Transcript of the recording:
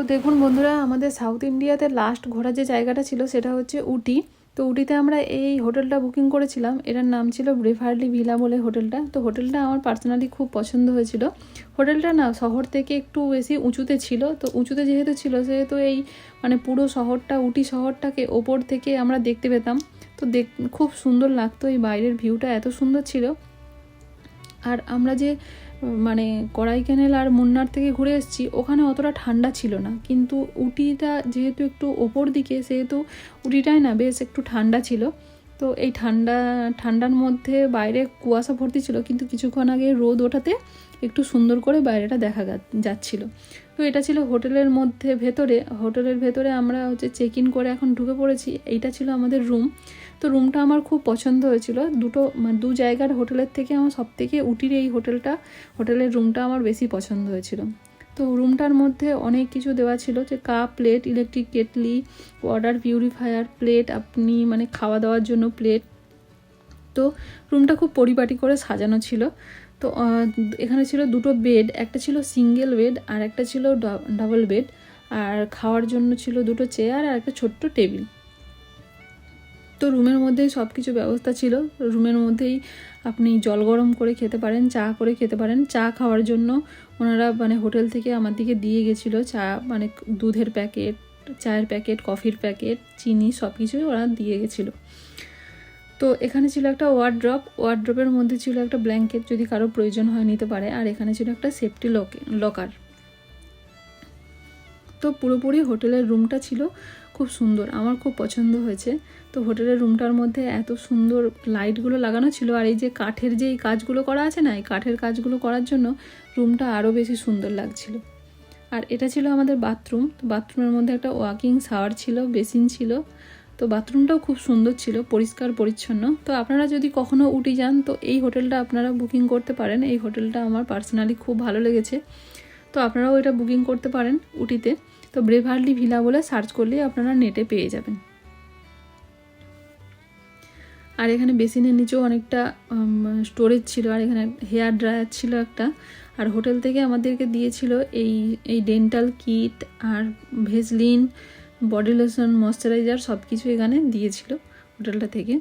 তো দেখুন বন্ধুরা, আমাদের সাউথ ইন্ডিয়াতে লাস্ট ঘোরার যে জায়গাটা ছিল সেটা হচ্ছে উটি। তো উটিতে আমরা এই হোটেলটা বুকিং করেছিলাম। এটার নাম ছিল বেভারলি ভিলা বলে হোটেলটা। তো হোটেলটা আমার পার্সোনালি খুব পছন্দ হয়েছিল। হোটেলটা না শহর থেকে একটু বেশি উঁচুতে ছিল। তো উঁচুতে যেহেতু ছিল সেহেতু এই মানে পুরো শহরটা, উটি শহরটাকে ওপর থেকে আমরা দেখতে পেতাম। তো খুব সুন্দর লাগতো, এই বাইরের ভিউটা এত সুন্দর ছিল। আর আমরা যে মানে কড়াইকানাল আর মুন্নার থেকে ঘুরে এসেছি, ওখানে অতটা ঠান্ডা ছিল না, কিন্তু উটিটা যেহেতু একটু ওপর দিকে সেহেতু উটিটাই না বেশ একটু ঠান্ডা ছিল। তো এই ঠান্ডার মধ্যে বাইরে কুয়াশা ভর্তি ছিল, কিন্তু কিছুক্ষণ আগে রোদ ওঠাতে একটু সুন্দর করে বাইরেটা দেখা যাচ্ছিল। তো এটা ছিল হোটেলের ভেতরে আমরা হচ্ছে চেক ইন করে এখন ঢুকে পড়েছি। এইটা ছিল আমাদের রুম। তো রুমটা আমার খুব পছন্দ হয়েছিল। দু জায়গার হোটেলের থেকে আমার সব থেকে উটির এই হোটেলের রুমটা আমার বেশি পছন্দ হয়েছিল। তো রুমটার মধ্যে অনেক কিছু দেওয়া ছিল, যে cup, plate, electric kettle, water purifier, plate, আপনি মানে খাওয়া দাওয়ার জন্য প্লেট। তো রুমটা খুব পরিপাটি করে সাজানো ছিল। তো এখানে ছিল দুটো বেড, একটা ছিল সিঙ্গেল বেড আর একটা ছিল ডাবল বেড। আর খাওয়ার জন্য ছিল দুটো চেয়ার আর একটা ছোট্ট টেবিল। তো রুমের মধ্যেই সব কিছু ব্যবস্থা ছিল। রুমের মধ্যেই আপনি জল গরম করে খেতে পারেন, চা করে খেতে পারেন। চা খাওয়ার জন্য ওনারা মানে হোটেল থেকে আমার দিকে দিয়ে গেছিলো চা, মানে দুধের প্যাকেট, চায়ের প্যাকেট, কফির প্যাকেট, চিনি, সব কিছুই ওরা দিয়ে গেছিলো। তো এখানে ছিল একটা ওয়ার্ড্রপের মধ্যে ছিল একটা ব্ল্যাঙ্কেট, যদি কারো প্রয়োজন হয় নিতে পারে। আর এখানে ছিল একটা সেফটি লকার। তো পুরোপুরি হোটেলের রুমটা ছিল খুব সুন্দর, আমার খুব পছন্দ হয়েছে। তো হোটেলের রুমটার মধ্যে এত সুন্দর লাইটগুলো লাগানো ছিল, আর এই যে কাঠের যে কাজগুলো করা আছে না, এই কাঠের কাজগুলো করার জন্য রুমটা আরও বেশি সুন্দর লাগছিল। আর এটা ছিল আমাদের বাথরুম। তো বাথরুমের মধ্যে একটা ওয়াকিং শাওয়ার ছিল, বেসিন ছিল। তো বাথরুমটাও খুব সুন্দর ছিল, পরিষ্কার পরিচ্ছন্ন। তো আপনারা যদি কখনো উটি যান তো এই হোটেলটা আপনারা বুকিং করতে পারেন। এই হোটেলটা আমার পার্সোনালি খুব ভালো লেগেছে। তো আপনারাও এটা বুকিং করতে পারেন উটিতে। তো বেভারলি ভিলা বলে সার্চ করলেই আপনারা নেটে পেয়ে যাবেন। আর এখানে বেসিনের নিচেও অনেকটা স্টোরেজ ছিল, আর এখানে হেয়ার ড্রায়ার ছিল একটা। আর হোটেল থেকে আমাদেরকে দিয়েছিল এই ডেন্টাল কিট আর ভেসলিন, বডি লোশন, ময়শ্চারাইজার, সব কিছু এখানে দিয়েছিল হোটেলটা থেকে।